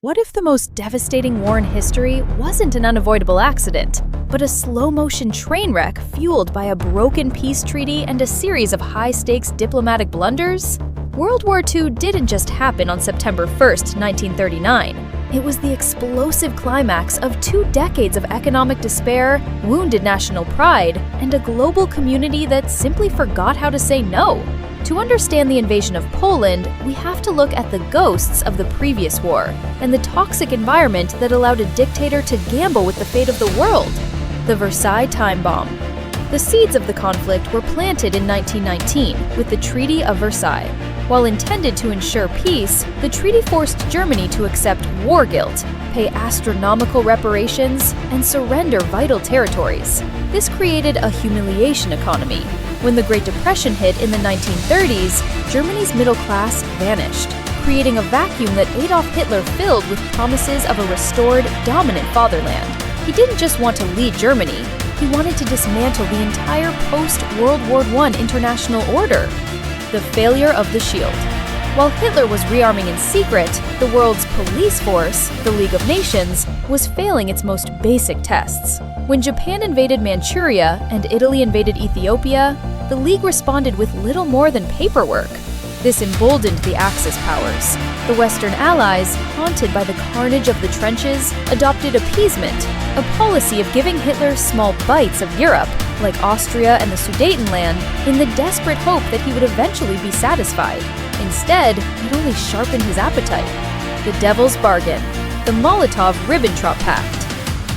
What if the most devastating war in history wasn't an unavoidable accident, but a slow-motion train wreck fueled by a broken peace treaty and a series of high-stakes diplomatic blunders? World War II didn't just happen on September 1st, 1939. It was the explosive climax of 2 decades of economic despair, wounded national pride, and a global community that simply forgot how to say no. To understand the invasion of Poland, we have to look at the ghosts of the previous war and the toxic environment that allowed a dictator to gamble with the fate of the world. The Versailles time bomb. The seeds of the conflict were planted in 1919 with the Treaty of Versailles. While intended to ensure peace, the treaty forced Germany to accept war guilt, pay astronomical reparations, and surrender vital territories. This created a humiliation economy. When the Great Depression hit in the 1930s, Germany's middle class vanished, creating a vacuum that Adolf Hitler filled with promises of a restored, dominant fatherland. He didn't just want to lead Germany, he wanted to dismantle the entire post-World War I international order. The failure of the shield. While Hitler was rearming in secret, the world's police force, the League of Nations, was failing its most basic tests. When Japan invaded Manchuria and Italy invaded Ethiopia, the League responded with little more than paperwork. This emboldened the Axis powers. The Western Allies, haunted by the carnage of the trenches, adopted appeasement, a policy of giving Hitler small bites of Europe, like Austria and the Sudetenland, in the desperate hope that he would eventually be satisfied. Instead, it only sharpened his appetite. The Devil's Bargain. The Molotov-Ribbentrop Pact.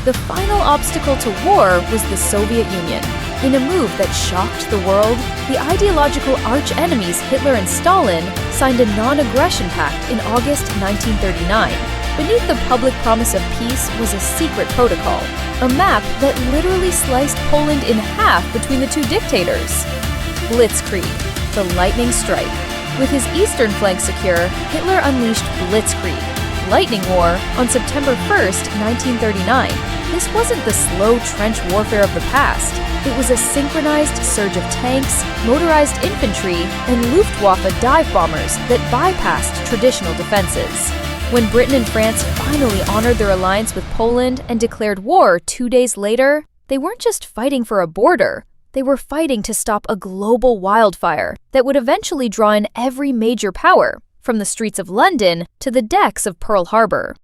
The final obstacle to war was the Soviet Union. In a move that shocked the world, the ideological arch-enemies Hitler and Stalin signed a non-aggression pact in August 1939. Beneath the public promise of peace was a secret protocol, a map that literally sliced Poland in half between the two dictators. Blitzkrieg, the lightning strike. With his eastern flank secure, Hitler unleashed Blitzkrieg, lightning war, on September 1st, 1939. This wasn't the slow trench warfare of the past. It was a synchronized surge of tanks, motorized infantry, and Luftwaffe dive bombers that bypassed traditional defenses. When Britain and France finally honored their alliance with Poland and declared war 2 days later, they weren't just fighting for a border. They were fighting to stop a global wildfire that would eventually draw in every major power, from the streets of London to the decks of Pearl Harbor.